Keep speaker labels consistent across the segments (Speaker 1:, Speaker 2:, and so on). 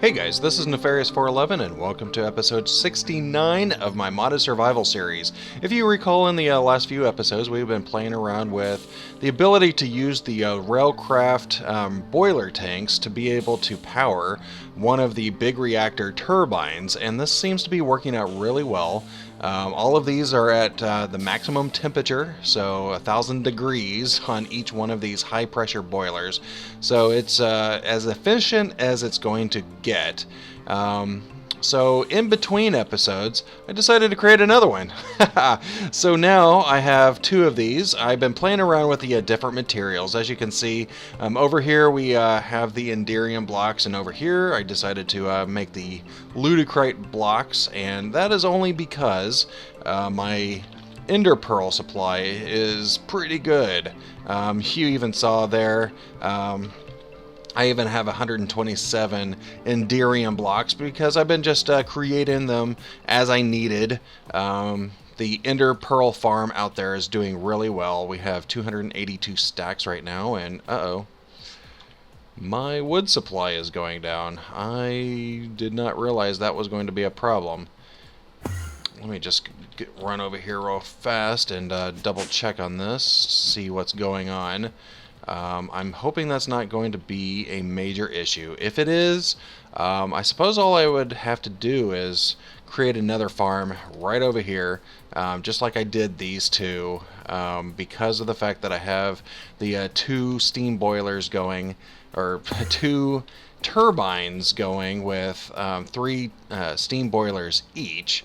Speaker 1: Hey guys, this is Nefarious411 and welcome to episode 69 of my modded survival series. If you recall, in the last few episodes we've been playing around with the ability to use the railcraft boiler tanks to be able to power one of the big reactor turbines, and this seems to be working out really well. All of these are at the maximum temperature, so 1,000 degrees on each one of these high pressure boilers. So it's as efficient as it's going to get. So in between episodes, I decided to create another one. So now I have two of these. I've been playing around with the different materials. As you can see, over here we have the Indium blocks, and over here I decided to make the Ludicrite blocks, and that is only because my Ender Pearl supply is pretty good. You even saw there, I even have 127 Indium blocks because I've been just creating them as I needed. The Ender Pearl farm out there is doing really well. We have 282 stacks right now, and my wood supply is going down. I did not realize that was going to be a problem. Let me just run over here real fast and double check on this, see what's going on. I'm hoping that's not going to be a major issue. If it is, I suppose all I would have to do is create another farm right over here, just like I did these two, because of the fact that I have the two steam boilers going, or two turbines going with three steam boilers each.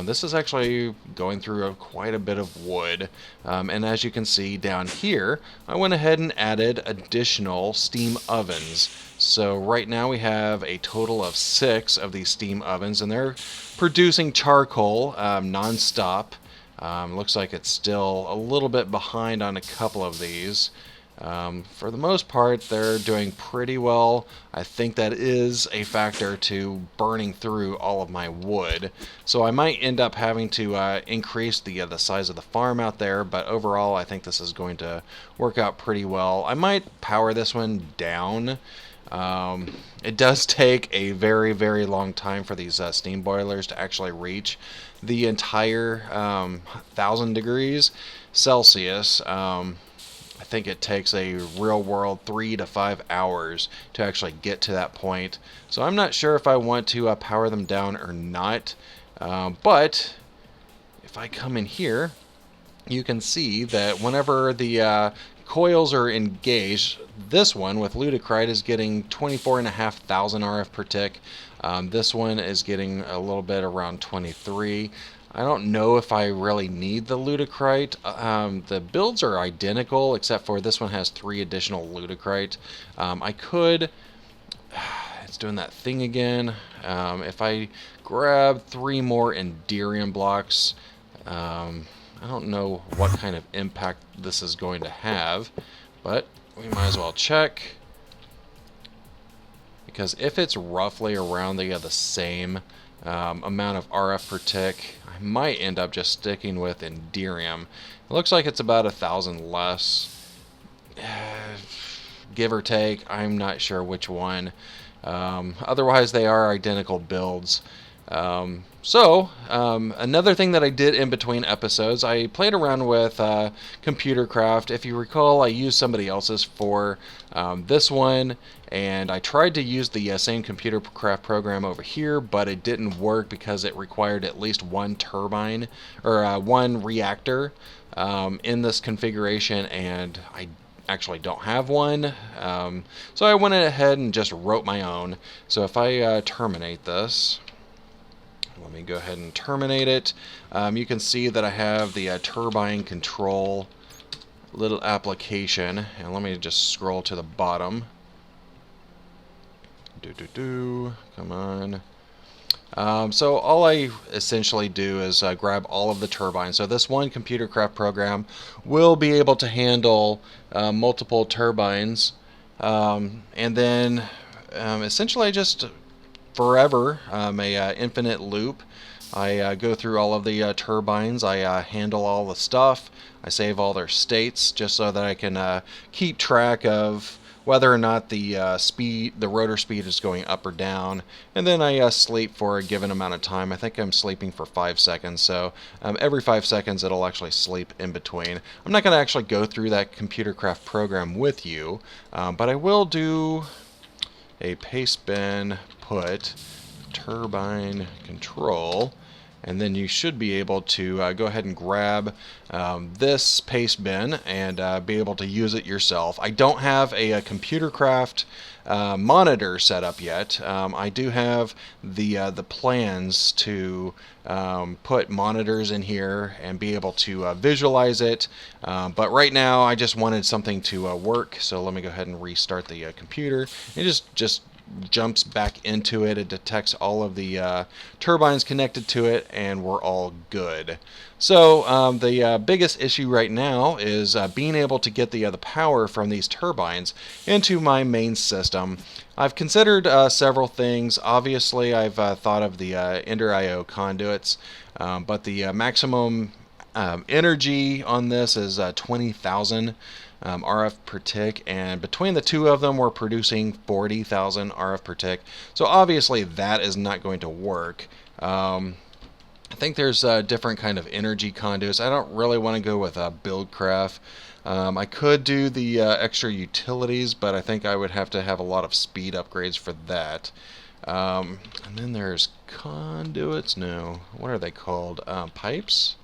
Speaker 1: This is actually going through quite a bit of wood, and as you can see down here, I went ahead and added additional steam ovens. So right now we have a total of 6 of these steam ovens, and they're producing charcoal non-stop. Looks like it's still a little bit behind on a couple of these. For the most part, they're doing pretty well. I think that is a factor to burning through all of my wood. So I might end up having to increase the size of the farm out there, but overall I think this is going to work out pretty well. I might power this one down. It does take a very, very long time for these steam boilers to actually reach the entire 1,000 degrees Celsius. I think it takes a real world 3 to 5 hours to actually get to that point. So I'm not sure if I want to power them down or not. But if I come in here, you can see that whenever the coils are engaged, this one with Ludicrite is getting 24,500 RF per tick. This one is getting a little bit around 23. I don't know if I really need the Ludicrite. The builds are identical, except for this one has 3 additional Ludicrite. I could... It's doing that thing again. If I grab 3 more Indium blocks, I don't know what kind of impact this is going to have, but we might as well check. Because if it's roughly around the same amount of RF per tick, I might end up just sticking with Indium. It looks like it's about 1,000 less, give or take. I'm not sure which one. Otherwise, they are identical builds. Another thing that I did in between episodes, I played around with Computer Craft. If you recall, I used somebody else's for this one, and I tried to use the same Computer Craft program over here, but it didn't work because it required at least one turbine, or one reactor in this configuration, and I actually don't have one. So I went ahead and just wrote my own. So if I terminate this, let me go ahead and terminate it. You can see that I have the Turbine Control little application, and let me just scroll to the bottom. Come on. So all I essentially do is grab all of the turbines. So this one Computer Craft program will be able to handle multiple turbines, and then essentially I just forever a infinite loop. I go through all of the turbines. I handle all the stuff. I save all their states just so that I can keep track of whether or not the the rotor speed is going up or down, and then I sleep for a given amount of time. I think I'm sleeping for 5 seconds, so every 5 seconds it'll actually sleep in between. I'm not going to actually go through that Computercraft program with you, but I will do a paste bin put Turbine Control, and then you should be able to go ahead and grab this paste bin and be able to use it yourself. I don't have a Computercraft monitor set up yet. I do have the plans to put monitors in here and be able to visualize it, but right now I just wanted something to work, so let me go ahead and restart the computer. It just jumps back into it. It detects all of the turbines connected to it, and we're all good. So the biggest issue right now is being able to get the power from these turbines into my main system. I've considered several things. Obviously, I've thought of the Ender.io conduits, but the maximum energy on this is 20,000 RF per tick, and between the two of them we're producing 40,000 RF per tick, so obviously that is not going to work. I think there's different kind of energy conduits. I don't really want to go with Buildcraft. I could do the extra utilities, but I think I would have to have a lot of speed upgrades for that. And then there's conduits. No, what are they called? Pipes?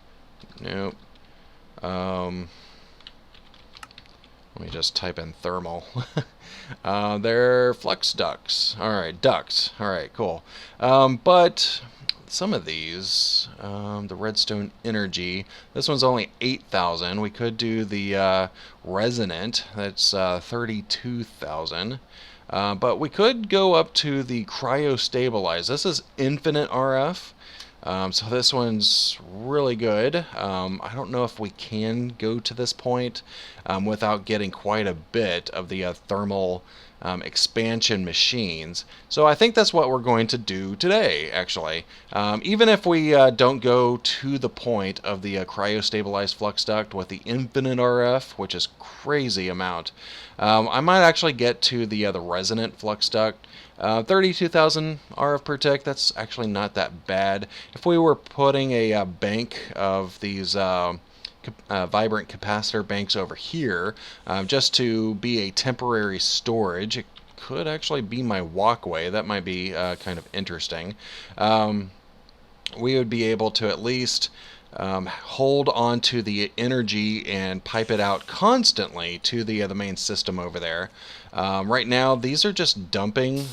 Speaker 1: Nope. Let me just type in thermal. They're flux ducts. Alright, ducts. Alright, cool. But some of these, the redstone energy, this one's only 8,000. We could do the resonant, that's 32,000. But we could go up to the cryo-stabilize. This is infinite RF. So this one's really good. I don't know if we can go to this point without getting quite a bit of the thermal expansion machines. So I think that's what we're going to do today, actually. Even if we don't go to the point of the cryo-stabilized flux duct with the infinite RF, which is crazy amount, I might actually get to the resonant flux duct. 32,000 RF per tick, that's actually not that bad. If we were putting a bank of these vibrant capacitor banks over here, just to be a temporary storage, it could actually be my walkway. That might be kind of interesting. We would be able to at least hold on to the energy and pipe it out constantly to the main system over there. Right now these are just dumping,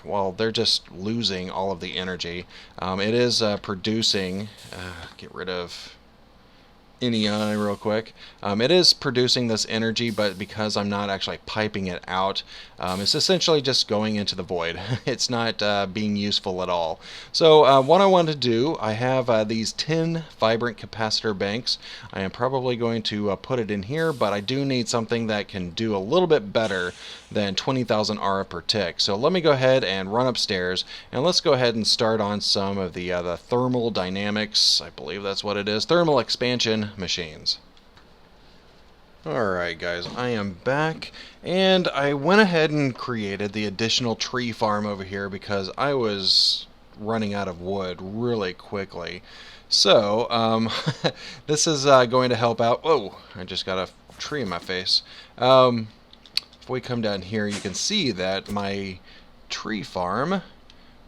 Speaker 1: well, they're just losing all of the energy. It is producing, get rid of NEI real quick. It is producing this energy, but because I'm not actually piping it out, it's essentially just going into the void. It's not being useful at all. So what I want to do, I have these 10 vibrant capacitor banks. I am probably going to put it in here, but I do need something that can do a little bit better than 20,000 RF per tick. So let me go ahead and run upstairs, and let's go ahead and start on some of the thermal dynamics. I believe that's what it is. Thermal expansion machines. Alright guys, I am back, and I went ahead and created the additional tree farm over here because I was running out of wood really quickly. So this is going to help out. Whoa, I just got a tree in my face. If we come down here, you can see that my tree farm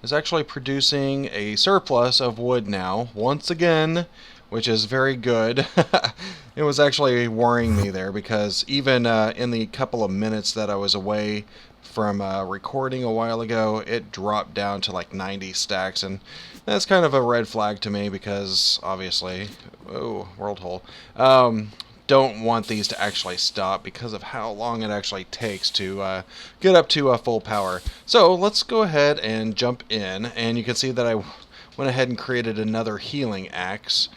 Speaker 1: is actually producing a surplus of wood now, once again, which is very good. It was actually worrying me there because even in the couple of minutes that I was away from recording a while ago, it dropped down to like 90 stacks, and that's kind of a red flag to me because obviously, oh, world hole, don't want these to actually stop because of how long it actually takes to get up to full power. So let's go ahead and jump in, and you can see that I went ahead and created another healing axe.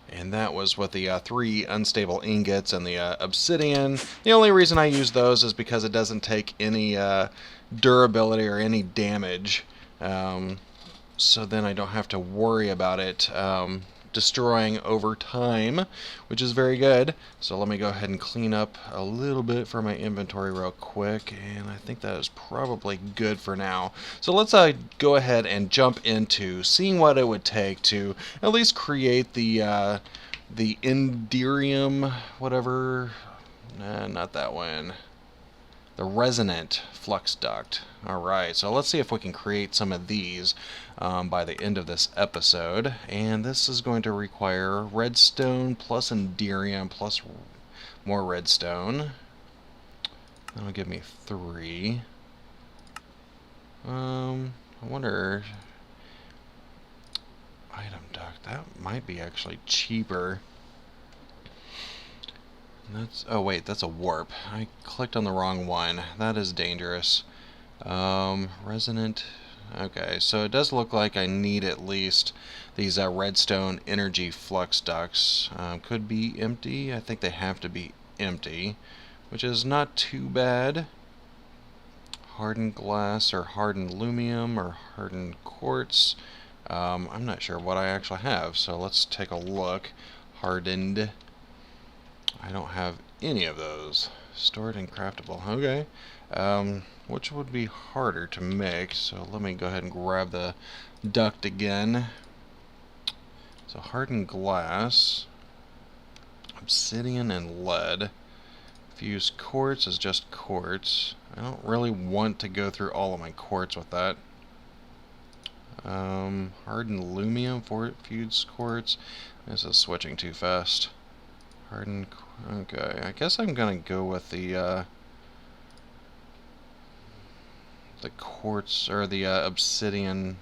Speaker 1: And that was with the 3 unstable ingots and the obsidian. The only reason I use those is because it doesn't take any durability or any damage. So then I don't have to worry about it self-destroying over time, which is very good. So let me go ahead and clean up a little bit for my inventory real quick, and I think that is probably good for now. So let's go ahead and jump into seeing what it would take to at least create the Indium, whatever, not that one. The resonant flux duct. Alright, so let's see if we can create some of these by the end of this episode. And this is going to require redstone plus Indium plus more redstone. That'll give me 3. I wonder... Item duct, that might be actually cheaper. Oh wait, that's a warp. I clicked on the wrong one. That is dangerous. Resonant. Okay, so it does look like I need at least these redstone energy flux ducts. Could be empty. I think they have to be empty, which is not too bad. Hardened glass or hardened aluminum or hardened quartz. I'm not sure what I actually have, so let's take a look. Hardened. I don't have any of those. Stored and craftable. Okay. Which would be harder to make, so let me go ahead and grab the duct again. So hardened glass, obsidian and lead. Fused quartz is just quartz. I don't really want to go through all of my quartz with that. Hardened aluminum for fused quartz. This is switching too fast. Hardened. Okay, I guess I'm gonna go with the quartz or the obsidian,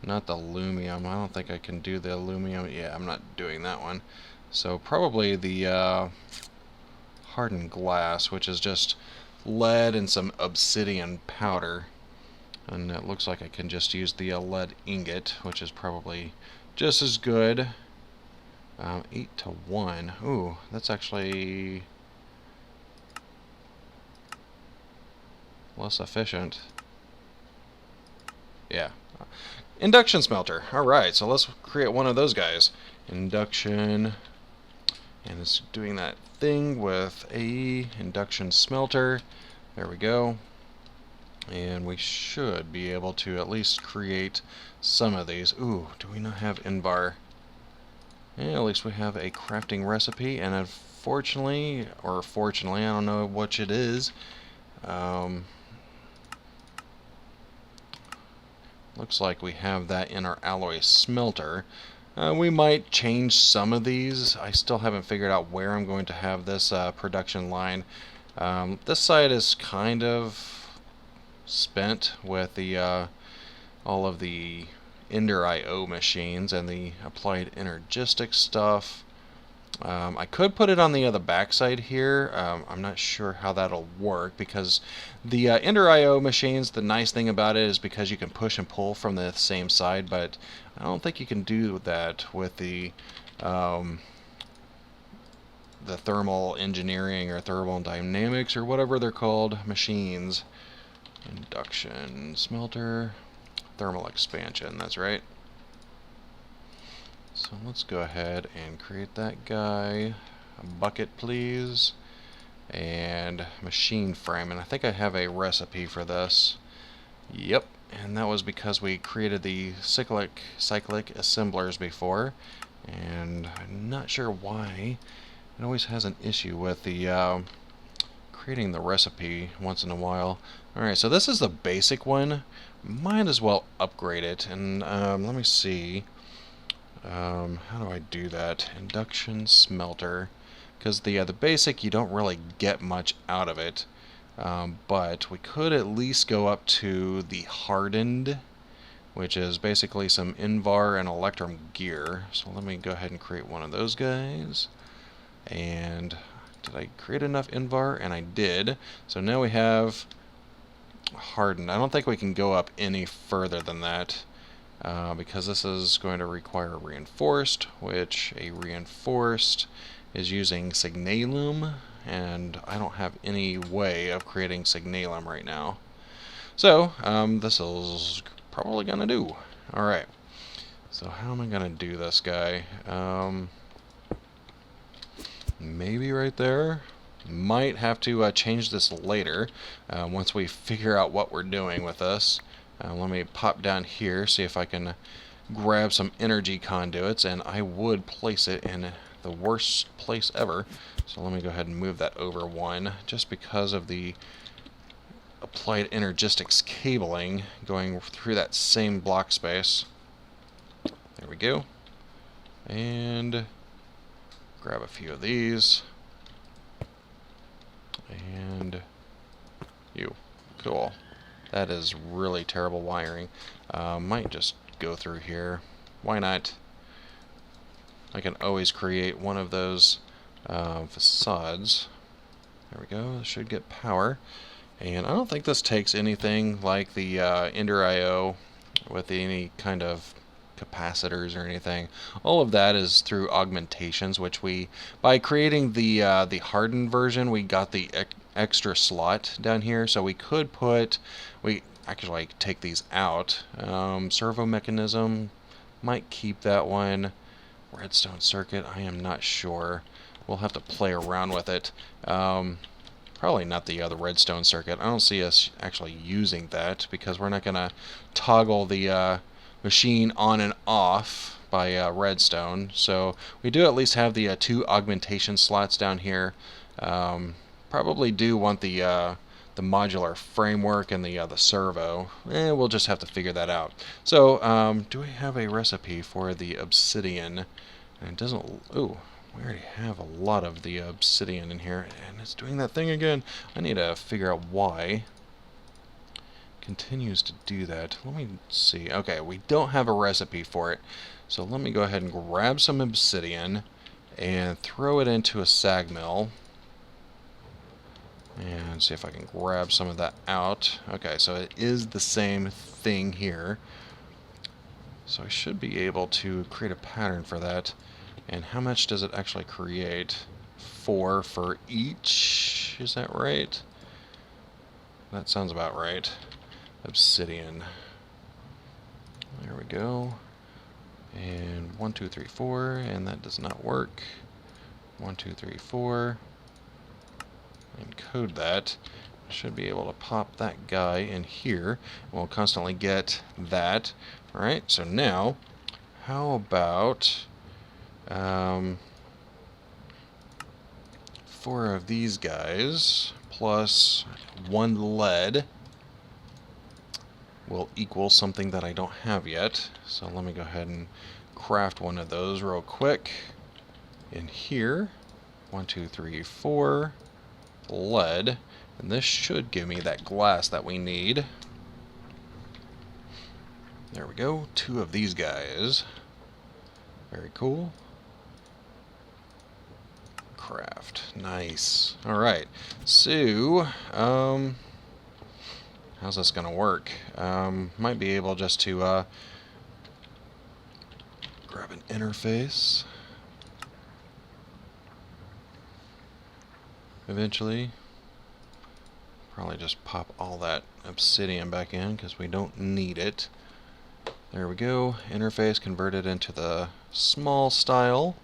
Speaker 1: not the aluminum. I don't think I can do the aluminum. Yeah, I'm not doing that one. So probably the hardened glass, which is just lead and some obsidian powder. And it looks like I can just use the lead ingot, which is probably just as good. 8 to 1. Ooh, that's actually less efficient. Yeah. Induction smelter. Alright, so let's create one of those guys. Induction. And it's doing that thing with a induction smelter. There we go. And we should be able to at least create some of these. Ooh, do we not have Invar? Yeah, at least we have a crafting recipe, and unfortunately, or fortunately, I don't know which it is. Looks like we have that in our alloy smelter. We might change some of these. I still haven't figured out where I'm going to have this production line. This side is kind of spent with the all of the Ender IO machines and the applied energistic stuff. I could put it on the other backside here. I'm not sure how that'll work because the Ender IO machines, the nice thing about it is because you can push and pull from the same side, but I don't think you can do that with the thermal engineering or thermal dynamics or whatever they're called machines. Induction smelter. Thermal expansion, that's right. So let's go ahead and create that guy. A bucket, please. And machine frame. And I think I have a recipe for this. Yep. And that was because we created the cyclic assemblers before. And I'm not sure why. It always has an issue with the creating the recipe once in a while. Alright, so this is the basic one. Might as well upgrade it. And let me see. How do I do that? Induction smelter. Because the basic, you don't really get much out of it. But we could at least go up to the hardened, which is basically some Invar and Electrum gear. So let me go ahead and create one of those guys. And did I create enough Invar? And I did. So now we have hardened. I don't think we can go up any further than that because this is going to require reinforced, which a reinforced is using signalum, and I don't have any way of creating signalum right now. So this is probably gonna do. Alright, So how am I going to do this guy? Maybe right there. Might have to change this later once we figure out what we're doing with this. Let me pop down here, see if I can grab some energy conduits, and I would place it in the worst place ever. So let me go ahead and move that over one, just because of the applied energistics cabling going through that same block space. There we go. And grab a few of these. And you. Cool. That is really terrible wiring. Might just go through here. Why not? I can always create one of those facades. There we go. This should get power. And I don't think this takes anything like the Ender IO with any kind of capacitors or anything. All of that is through augmentations, which we, by creating the hardened version, we got the extra slot down here. So we could put, we actually take these out. Servo mechanism, might keep that one. Redstone circuit, I am not sure. We'll have to play around with it. Probably not the other redstone circuit. I don't see us actually using that because we're not going to toggle the machine on and off by redstone. So we do at least have the 2 augmentation slots down here. Probably do want the modular framework and the servo. We'll just have to figure that out. So do we have a recipe for the obsidian? And it doesn't. Ooh. We already have a lot of the obsidian in here, and it's doing that thing again. I need to figure out why. Continues to do that. Let me see. Okay, we don't have a recipe for it, so let me go ahead and grab some obsidian and throw it into a sag mill. And see if I can grab some of that out. Okay, so it is the same thing here. So I should be able to create a pattern for that. And how much does it actually create? 4 for each, is that right? That sounds about right. Obsidian. There we go. And 1, 2, 3, 4, and that does not work. 1, 2, 3, 4. Encode that. Should be able to pop that guy in here. We'll constantly get that. Alright, so now, how about 4 of these guys plus 1 lead will equal something that I don't have yet. So let me go ahead and craft one of those real quick in here. 1, 2, 3, 4 lead, and this should give me that glass that we need. There we go, 2 of these guys. Very cool. Craft. Nice. Alright. So, how's this going to work? Might be able just to grab an interface. Eventually. Probably just pop all that obsidian back in because we don't need it. There we go. Interface converted into the small style.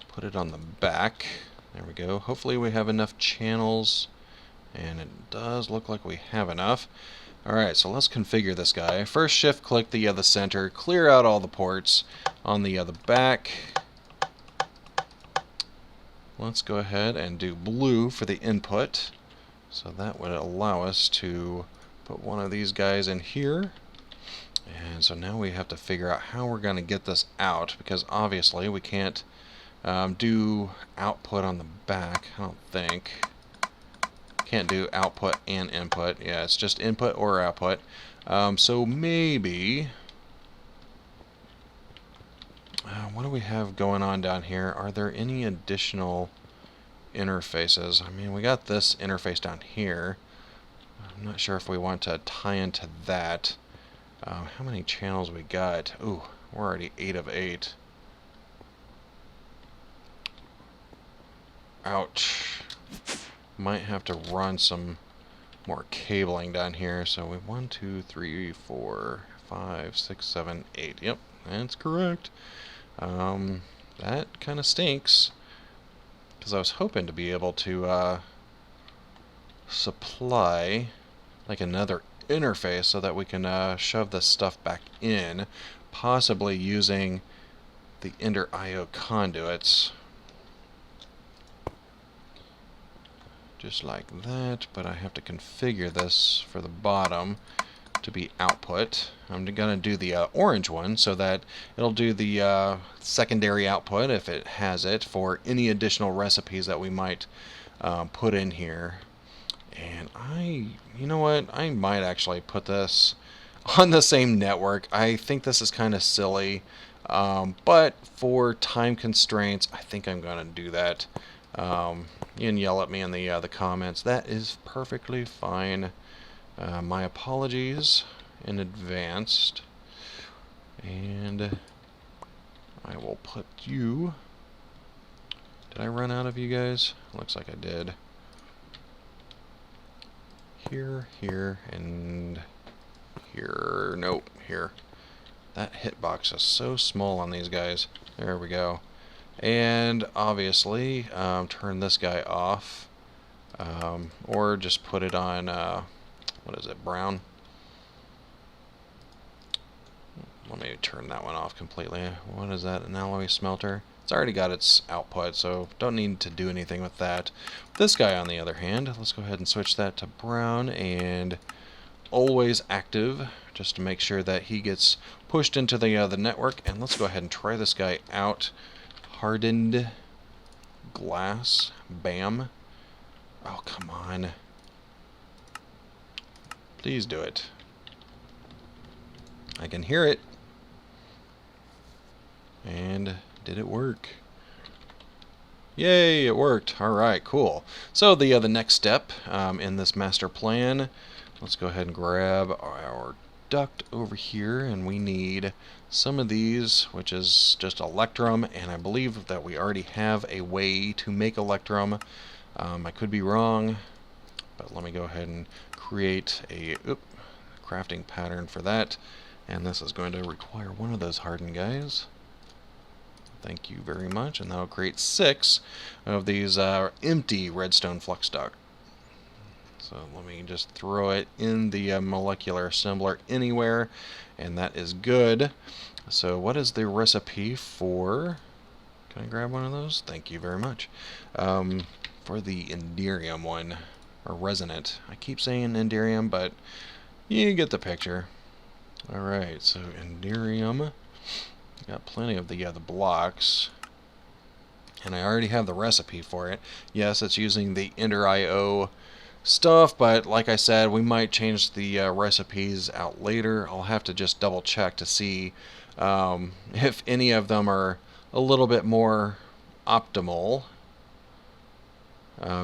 Speaker 1: Put it on the back. There we go. Hopefully we have enough channels, and it does look like we have enough. Alright, so let's configure this guy. First shift click the center, clear out all the ports on the back. Let's go ahead and do blue for the input. So that would allow us to put one of these guys in here. And so now we have to figure out how we're going to get this out, because obviously we can't do output on the back, I don't think. Can't do output and input. Yeah, it's just input or output. So maybe... what do we have going on down here? Are there any additional interfaces? I mean, we got this interface down here. I'm not sure if we want to tie into that. How many channels we got? Ooh, we're already 8 of 8. Ouch. Might have to run some more cabling down here. So we 1, 2, 3, 4, 5, 6, 7, 8. Yep, That's correct. That kind of stinks, because I was hoping to be able to supply like another interface so that we can shove this stuff back in, possibly using the Ender IO conduits. Just like that, but I have to configure this for the bottom to be output. I'm going to do the orange one so that it'll do the secondary output, if it has it, for any additional recipes that we might put in here. And you know what, I might actually put this on the same network. I think this is kind of silly, but for time constraints, I think I'm going to do that. You can yell at me in the comments. That is perfectly fine. My apologies in advance. And I will put you... Did I run out of you guys? Looks like I did. Here, here, and here. Nope, here. That hitbox is so small on these guys. There we go. And obviously, turn this guy off. Or just put it on... what is it, brown? Let me turn that one off completely. What is that, an alloy smelter? It's already got its output, so don't need to do anything with that. This guy, on the other hand, let's go ahead and switch that to brown and always active, just to make sure that he gets pushed into the network. And let's go ahead and try this guy out. Hardened glass, bam. Oh, come on. Please do it. I can hear it. And did it work? Yay, it worked. Alright, cool. So the next step in this master plan, let's go ahead and grab our duct over here, and we need some of these, which is just electrum, and I believe that we already have a way to make electrum. I could be wrong, but let me go ahead and create a crafting pattern for that, and this is going to require one of those hardened guys. Thank you very much, and that'll create 6 of these empty redstone flux duct. So let me just throw it in the molecular assembler anywhere, and that is good. So what is the recipe for... Can I grab one of those? Thank you very much. For the Indium one, or resonant. I keep saying Indium, but you get the picture. Alright, so Indium. Got plenty of the blocks. And I already have the recipe for it. Yes, it's using the Ender IO stuff, but like I said, we might change the recipes out later. I'll have to just double check to see if any of them are a little bit more optimal.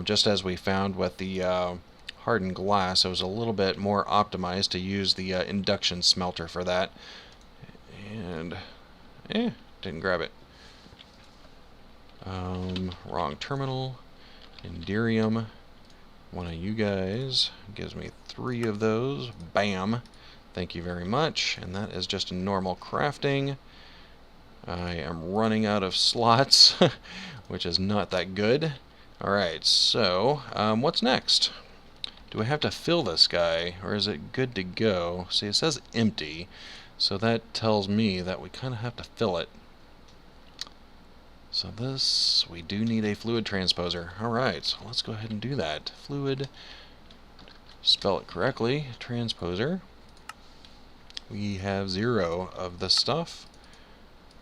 Speaker 1: Just as we found with the hardened glass, it was a little bit more optimized to use the induction smelter for that. And didn't grab it. Wrong terminal. Indium. One of you guys gives me 3 of those. Bam. Thank you very much. And that is just a normal crafting. I am running out of slots, which is not that good. Alright, so what's next? Do I have to fill this guy, or is it good to go? See, it says empty, so that tells me that we kind of have to fill it. So this, we do need a fluid transposer. Alright, so let's go ahead and do that. Fluid, spell it correctly, transposer. We have 0 of this stuff.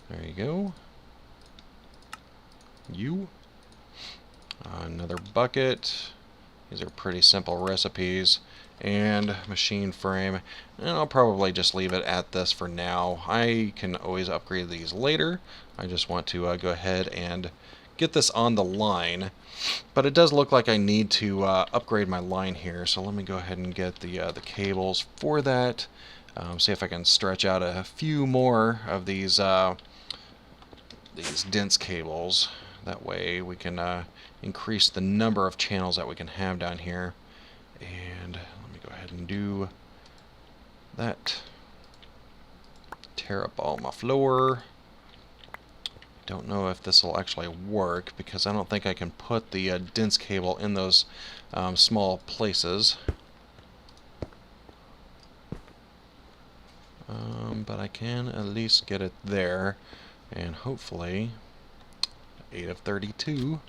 Speaker 1: There you go. Another bucket. These are pretty simple recipes. And machine frame. And I'll probably just leave it at this for now. I can always upgrade these later. I just want to go ahead and get this on the line. But it does look like I need to upgrade my line here. So let me go ahead and get the cables for that. See if I can stretch out a few more of these dense cables. That way we can increase the number of channels that we can have down here. And let me go ahead and do that. tear up all my floor. Don't know if this will actually work because I don't think I can put the dense cable in those small places. But I can at least get it there, and hopefully 8 of 32.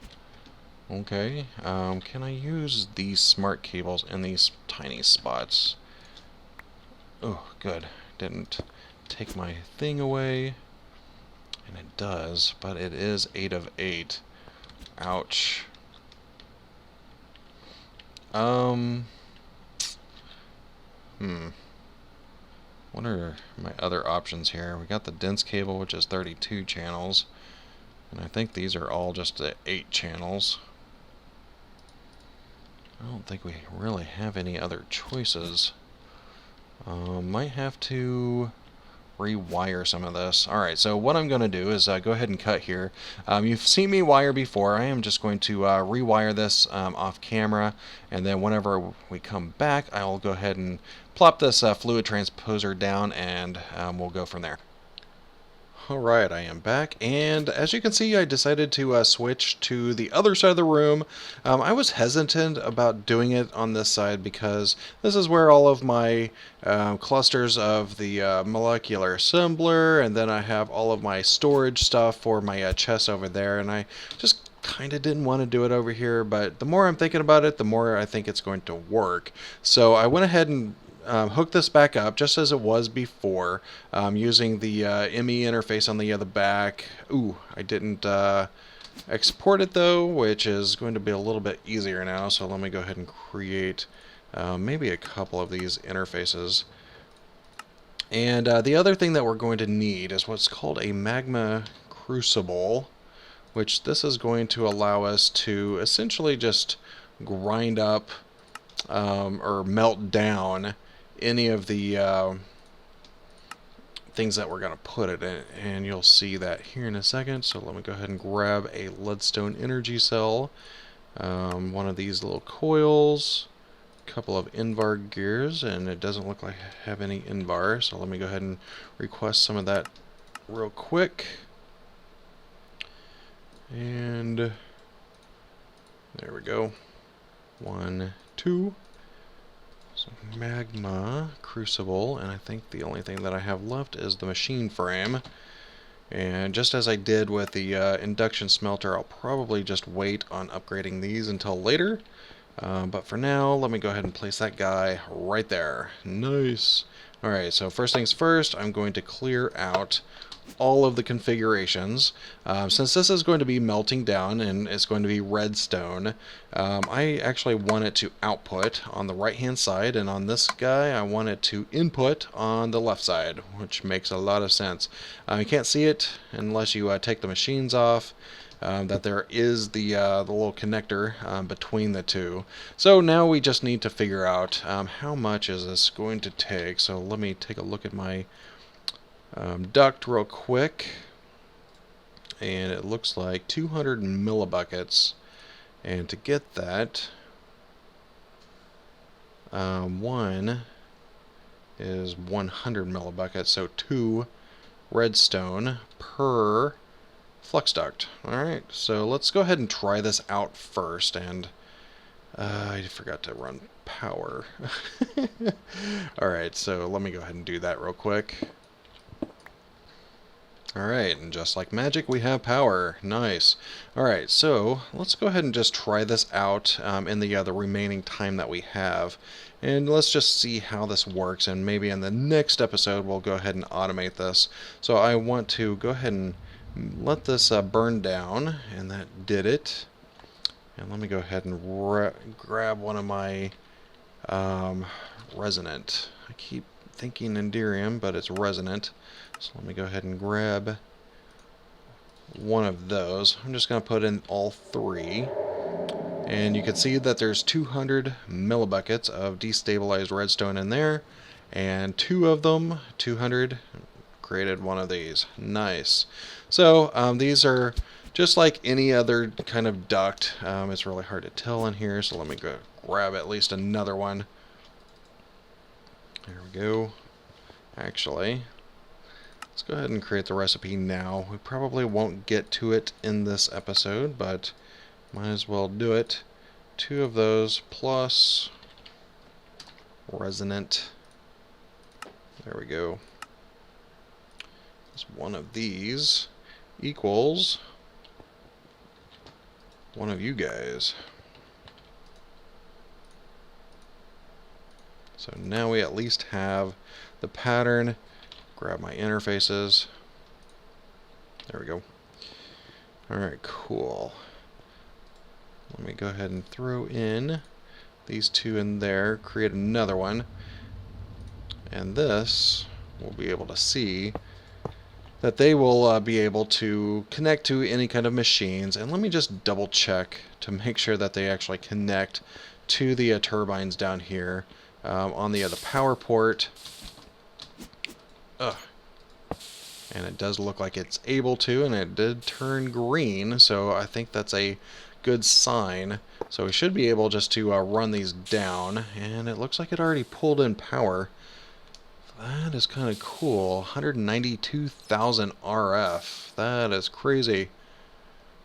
Speaker 1: Okay, can I use these smart cables in these tiny spots? Oh, good. Didn't take my thing away. And it does, but it is 8 of 8. Ouch. What are my other options here? We got the dense cable, which is 32 channels. And I think these are all just 8 channels. I don't think we really have any other choices. Might have to rewire some of this. Alright, so what I'm going to do is go ahead and cut here. You've seen me wire before. I am just going to rewire this off camera, and then whenever we come back, I'll go ahead and plop this fluid transposer down, and we'll go from there. Alright, I am back, and as you can see, I decided to switch to the other side of the room. I was hesitant about doing it on this side because this is where all of my clusters of the molecular assembler, and then I have all of my storage stuff for my chest over there, and I just kind of didn't want to do it over here, but the more I'm thinking about it, the more I think it's going to work. So I went ahead and hook this back up just as it was before, using the ME interface on the other back. Ooh, I didn't export it though, which is going to be a little bit easier now, so let me go ahead and create maybe a couple of these interfaces. And the other thing that we're going to need is what's called a magma crucible, which this is going to allow us to essentially just grind up or melt down any of the things that we're going to put it in, and you'll see that here in a second. So let me go ahead and grab a leadstone energy cell, one of these little coils, a couple of Invar gears, and it doesn't look like I have any Invar, so let me go ahead and request some of that real quick. And there we go. 1, 2. So magma crucible, and I think the only thing that I have left is the machine frame. And just as I did with the induction smelter, I'll probably just wait on upgrading these until later. But for now, let me go ahead and place that guy right there. Nice. Alright, so first things first, I'm going to clear out all of the configurations. Since this is going to be melting down and it's going to be redstone, I actually want it to output on the right hand side, and on this guy I want it to input on the left side, which makes a lot of sense. You can't see it unless you take the machines off, that there is the little connector between the two. So now we just need to figure out how much is this going to take. So let me take a look at my duct real quick, and it looks like 200 millibuckets, and to get that, one is 100 millibuckets, so 2 redstone per flux duct. Alright, so let's go ahead and try this out first, and I forgot to run power. Alright, so let me go ahead and do that real quick. Alright, and just like magic, we have power. Nice. Alright, so let's go ahead and just try this out in the remaining time that we have. And let's just see how this works, and maybe in the next episode we'll go ahead and automate this. So I want to go ahead and let this burn down, and that did it. And let me go ahead and grab one of my resonant. I keep thinking Indium, but it's resonant. So let me go ahead and grab one of those. I'm just going to put in all 3. And you can see that there's 200 millibuckets of destabilized redstone in there. And 2 of them, 200, created one of these. Nice. So these are just like any other kind of duct. It's really hard to tell in here, so let me go grab at least another one. There we go. Actually, Let's go ahead and create the recipe now. We probably won't get to it in this episode, but might as well do it. 2 of those plus resonant. There we go. One of these equals one of you guys. So now we at least have the pattern. Grab my interfaces. There we go. Alright, cool. Let me go ahead and throw in these 2 in there, create another one, and this we'll be able to see that they will be able to connect to any kind of machines. And let me just double check to make sure that they actually connect to the turbines down here on the power port. And it does look like it's able to, and it did turn green, so I think that's a good sign. So we should be able just to run these down, and it looks like it already pulled in power. That is kind of cool. 192,000 RF. That is crazy.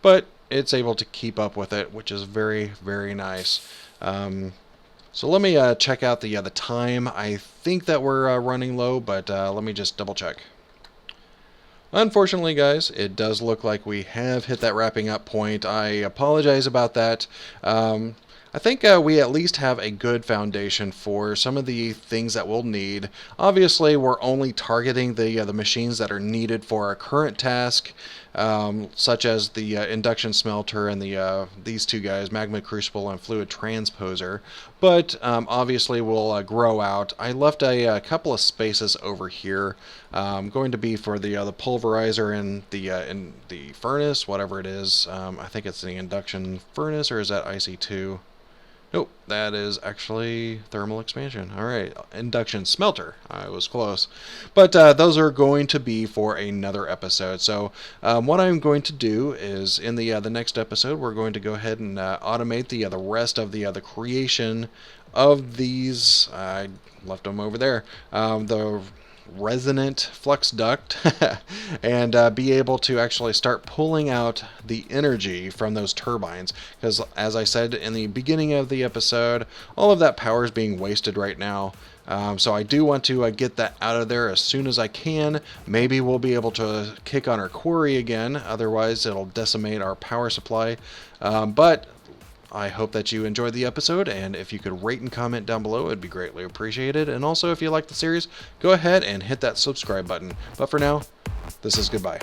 Speaker 1: But it's able to keep up with it, which is very, very nice. So let me check out the time. I think that we're running low, but let me just double check. Unfortunately, guys, it does look like we have hit that wrapping up point. I apologize about that. I think we at least have a good foundation for some of the things that we'll need. Obviously, we're only targeting the machines that are needed for our current task, such as the induction smelter and these 2 guys, magma crucible and fluid transposer. But obviously, we'll grow out. I left a couple of spaces over here, going to be for the pulverizer and the furnace, whatever it is. I think it's the induction furnace, or is that IC2? Nope, that is actually thermal expansion. Alright, induction smelter. I was close. But those are going to be for another episode. So what I'm going to do is, in the next episode, we're going to go ahead and automate the rest of the creation of these. I left them over there. The resonant flux duct and be able to actually start pulling out the energy from those turbines, because as I said in the beginning of the episode, all of that power is being wasted right now. So I do want to get that out of there as soon as I can. Maybe we'll be able to kick on our quarry again, otherwise it'll decimate our power supply. But I hope that you enjoyed the episode, and if you could rate and comment down below, it'd be greatly appreciated. And also, if you like the series, go ahead and hit that subscribe button. But for now, this is goodbye.